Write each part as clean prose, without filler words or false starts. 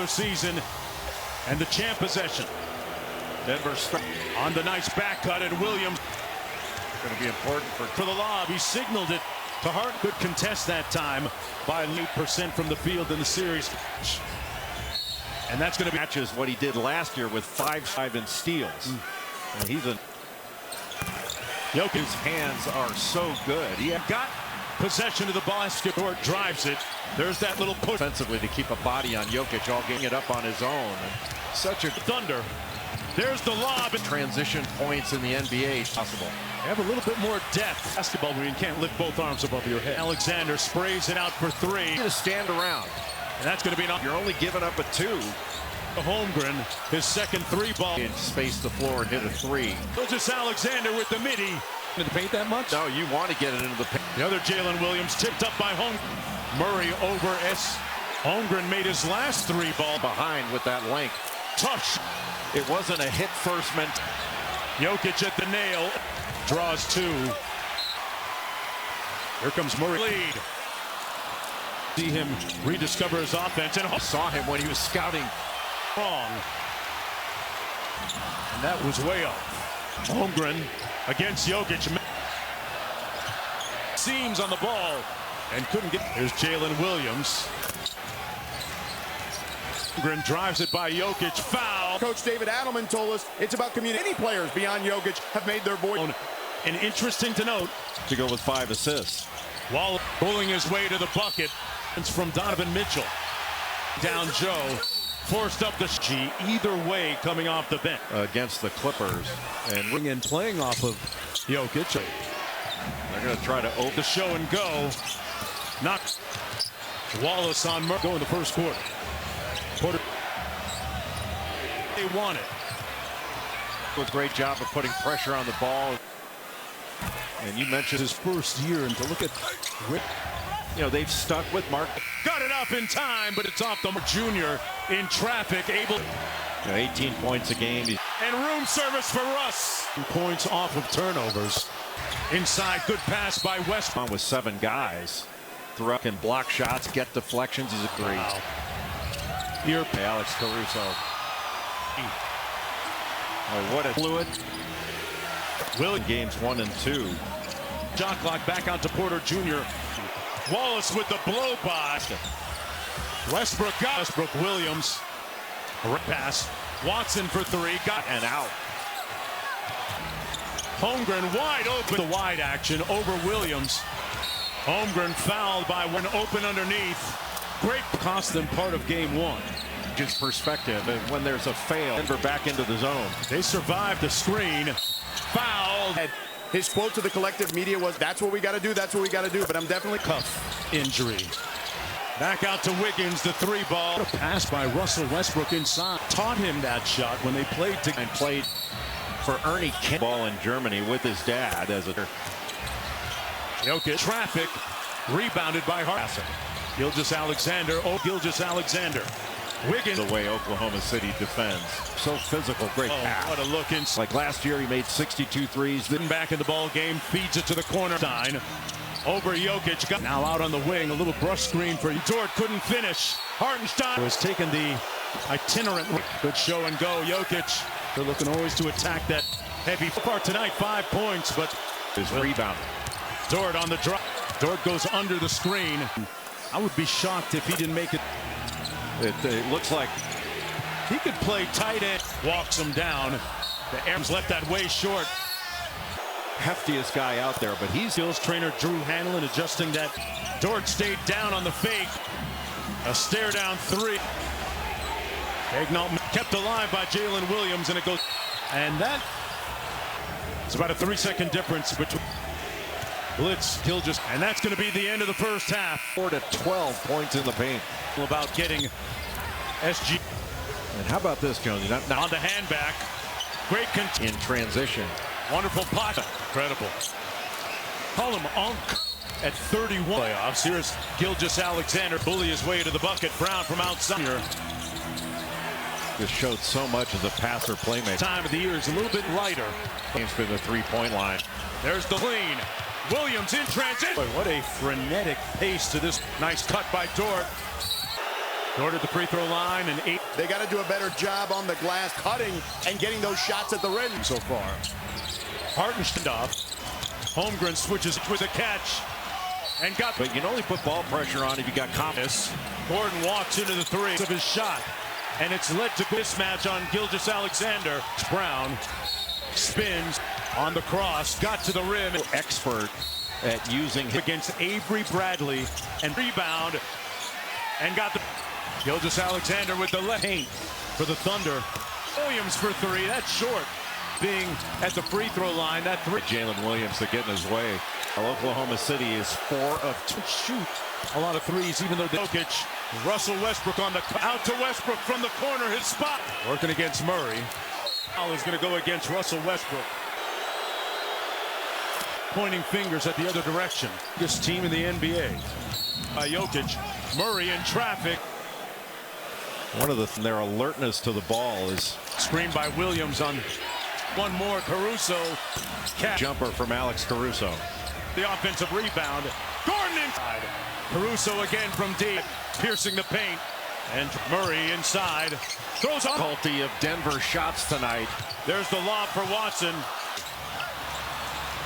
regular season and the champ possession. Denver on the nice back cut, and Williams going to be important for the lob. He signaled it to Hart. Good contest that time by 8% from the field in the series. And that's going to be matches what he did last year with 5 in steals. And he's a Jokic's hands are so good. He got possession of the basket or drives it. There's that little push offensively to keep a body on Jokic, all getting it up on his own. Such a thunder. There's the lob. Transition points in the NBA possible. Have a little bit more depth. Basketball where you can't lift both arms above your head. Alexander sprays it out for 3. You're going to stand around. And that's going to be enough. You're only giving up a 2. Holmgren, his second 3 ball. In space the floor and hit a 3. Just Alexander with the midi. In the paint that much? No, you want to get it into the paint. The other Jalen Williams tipped up by Murray over S. Holmgren made his last 3 ball. Behind with that length. Tough. It wasn't a hit first meant. Jokic at the nail. Draws 2. Here comes Murray. Lead. See him rediscover his offense, and saw him when he was scouting. Wrong. And that was way off. Holmgren against Jokic. Seams on the ball and couldn't get. There's Jalen Williams. Holmgren drives it by Jokic. Foul. Coach David Adelman told us it's about community. Any players beyond Jokic have made their voice. And interesting to note, to go with 5 assists. While pulling his way to the bucket, it's from Donovan Mitchell. Down Joe, forced up the G. Either way, coming off the bench against the Clippers, and playing off of Jokic. They're going to try to open the show and go. Knock Wallace on go in the first quarter. They want it. A great job of putting pressure on the ball. And you mentioned his first year, and to look at, you know, they've stuck with Mark. Got it up in time, but it's off the junior in traffic, able. 18 points a game. And room service for Russ. Points off of turnovers. Inside, good pass by West. On with 7 guys. Throughout can block shots, get deflections. He's a great. Wow. Here, Alex Caruso. Oh, what a fluid. Will games 1 and 2. Shot clock back out to Porter Jr. Wallace with the blow by. Westbrook got Westbrook. Williams. A pass. Watson for 3. Got and out. Holmgren wide open. The wide action over Williams. Holmgren fouled by one open underneath. Great cost them part of game 1. Just perspective, and when there's a fail, Denver back into the zone. They survived the screen. Fouled. His quote to the collective media was, "That's what we got to do. That's what we got to do." But I'm definitely cuff injury. Back out to Wiggins, the 3 ball. A pass by Russell Westbrook inside. Taught him that shot when they played together. And played for Ernie Kimball in Germany with his dad as a. Jokic traffic, rebounded by Hart. Gilgeous-Alexander. Oh, Gilgeous-Alexander. Wiggins. The way Oklahoma City defends. So physical. Great pass. What a look in. Like last year, he made 62 threes. Then back in the ball game, feeds it to the corner. Stein over Jokic. Got now out on the wing. A little brush screen for Dort. Couldn't finish. Hartenstein was taking the itinerant. Good show and go. Jokic. They're looking always to attack that heavy. So far tonight, 5 points, but his rebound. Dort on the drop. Dort goes under the screen. I would be shocked if he didn't make it. It looks like he could play tight end. Walks him down. The Arabs left that way short. Heftiest guy out there, but he's skills trainer Drew Hanlon adjusting that. Dort stayed down on the fake. A stare down 3. Agnall kept alive by Jalen Williams, and it goes. And that it's about a 3-second difference between blitz, Gilgeous, and that's going to be the end of the first half. 4 to 12 points in the paint. About getting SG. And how about this, Jonesy? On the handback. Great in transition. Wonderful pot. Incredible. Call him Unk at 31. Playoffs. Here's Gilgeous-Alexander. Bully his way to the bucket. Brown from outside here. Just showed so much as a passer playmaker. Time of the year is a little bit lighter. Games for the 3-point line. There's the clean. Williams in transition. Boy, what a frenetic pace to this. Nice cut by Dort. Dort at the free throw line and 8. They got to do a better job on the glass, cutting and getting those shots at the rim so far. Hartenstein. Holmgren switches with a catch and got. But you can only put ball pressure on if you got confidence. Gordon walks into the three of his shot, and it's led to mismatch on Gilgeous-Alexander. Brown spins on the cross, got to the rim. Expert at using against Avery Bradley and rebound, and got the Gilgeous-Alexander with the left paint for the Thunder. Williams for three. That's short. Being at the free throw line, that three. Jalen Williams to get in his way. Oklahoma City is 4 of 2. Shoot a lot of threes, even though Jokic. Russell Westbrook on the out to Westbrook from the corner, his spot. Working against Murray. Foul is going to go against Russell Westbrook. Pointing fingers at the other direction. This team in the NBA. By Jokic. Murray in traffic. One of their alertness to the ball is screened by Williams on one more. Caruso. Jumper from Alex Caruso. The offensive rebound. Gordon inside. Caruso again from deep. Piercing the paint. And Murray inside. Throws on. Difficulty of Denver shots tonight. There's the lob for Watson.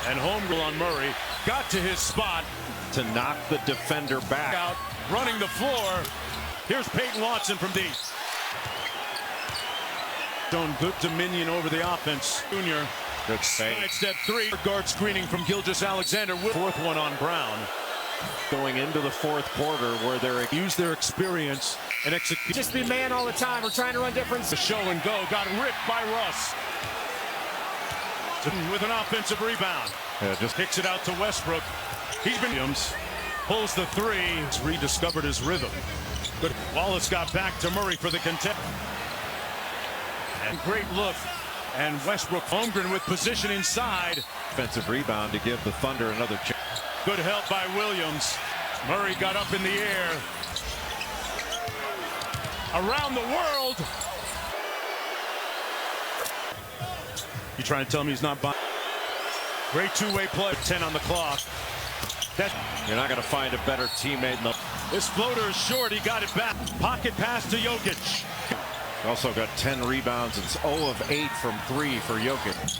And Holmgren on Murray. Got to his spot. To knock the defender back. Out. Running the floor. Here's Peyton Watson from deep. Shown good dominion over the offense. Junior. Good save. Step three. Guard screening from Gilgeous-Alexander. Fourth one on Brown. Going into the fourth quarter where they're use their experience and execute. Just be man all the time. We're trying to run different. The show and go got ripped by Russ. With an offensive rebound. Yeah, just kicks it out to Westbrook. He's been Williams pulls the three. He's rediscovered his rhythm. But Wallace got back to Murray for the contest. And great look. And Westbrook. Holmgren with position inside. Offensive rebound to give the Thunder another chance. Good help by Williams. Murray got up in the air. Around the world. You trying to tell me he's not buying? Great two-way play. 10 on the clock. You're not going to find a better teammate in the. This floater is short. He got it back. Pocket pass to Jokic. Also got 10 rebounds. It's 0 of 8 from 3 for Jokic.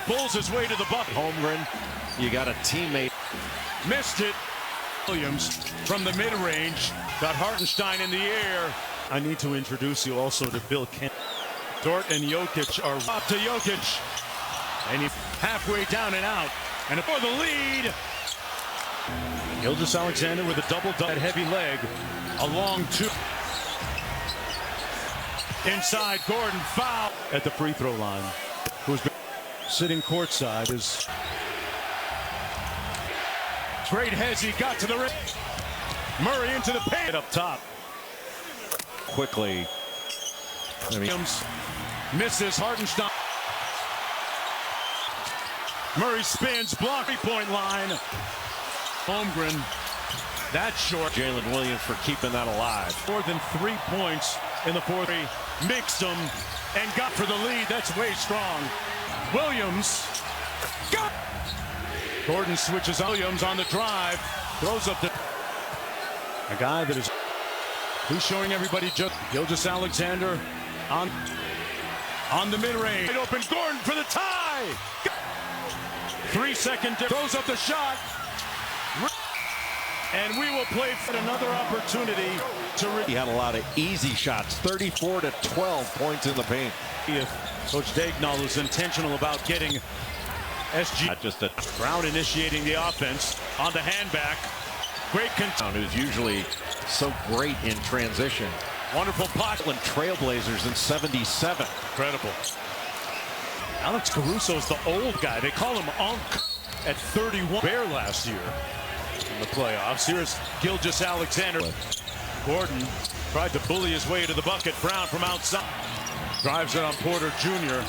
Pulls his way to the bucket. Holmgren, you got a teammate. Missed it. Williams from the mid-range. Got Hartenstein in the air. I need to introduce you also to Bill Kent. Dort and Jokic are up to Jokic. And he's halfway down and out. And for the lead. Gilgeous-Alexander with a double. That heavy leg. A long two. Inside, Gordon foul at the free throw line. Who's been sitting courtside is great. Hezzy got to the rim. Murray into the paint up top. Quickly. Williams misses. Hartenstein. Murray spins, block, three-point line. Holmgren. That's short. Jalen Williams for keeping that alive. More than 3 points in the fourth. Mixed them and got for the lead. That's way strong. Williams. Got. Gordon switches. Williams on the drive. Throws up the. A guy that is. Who's showing everybody just. Gilgeous-Alexander on the mid-range. Open Gordon for the tie. 3 second. Throws up the shot. And we will play for another opportunity to. He had a lot of easy shots. 34 to 12 points in the paint. If Coach Dagnall is intentional about getting SG. Not just a Brown initiating the offense on the handback. Great who's usually so great in transition. Wonderful pocket. Trailblazers in 77. Incredible. Alex Caruso's the old guy. They call him Unk at 31. Bear last year in the playoffs. Here's Gilgeous-Alexander. Gordon tried to bully his way to the bucket. Brown from outside. Drives it on Porter Jr.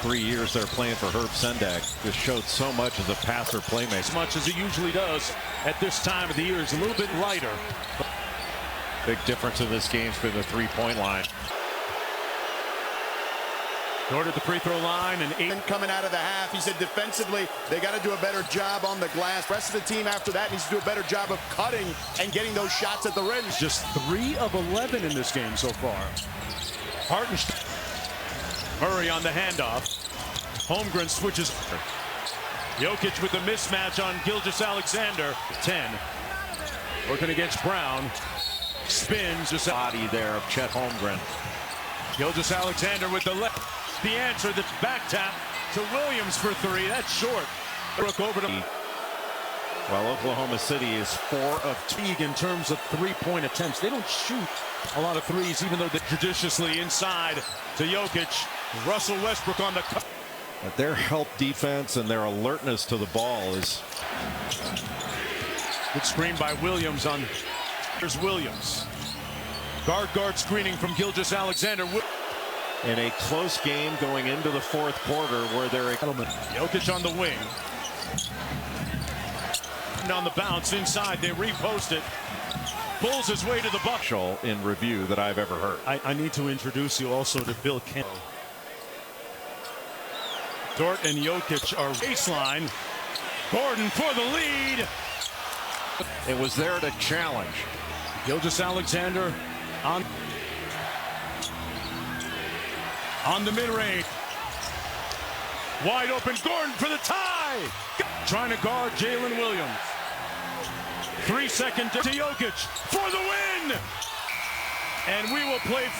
3 years they're playing for Herb Sendak. Just showed so much as a passer playmaker. As much as he usually does at this time of the year. He's a little bit lighter. Big difference in this game for the three-point line. Dort at the free throw line and 8 coming out of the half. He said defensively, they got to do a better job on the glass. The rest of the team after that needs to do a better job of cutting and getting those shots at the rim. Just 3 of 11 in this game so far. Hartenstein. Murray on the handoff. Holmgren switches. Jokic with the mismatch on Gilgeous-Alexander. 10. Working against Brown. Spins. Just Body there of Chet Holmgren. Gilgeous-Alexander with the left. The answer, the back tap to Williams for 3. That's short. Brook over to. Well, Oklahoma City is 4 of 2 in terms of three-point attempts. They don't shoot a lot of threes, even though they're judiciously inside to Jokic. Russell Westbrook on the cut. But their help defense and their alertness to the ball is. Good screen by Williams on. Here's Williams. Guard screening from Gilgeous-Alexander. In a close game going into the 4th quarter where they're. Jokic on the wing. And on the bounce inside, they repost it. Pulls his way to the buck. In review that I've ever heard. I need to introduce you also to Bill Kemp. Dort and Jokic are baseline. Gordon for the lead. It was there to challenge. Gilgeous-Alexander on the mid-range. Wide open Gordon for the tie. Trying to guard Jalen Williams. 3 seconds to Jokic for the win. And we will play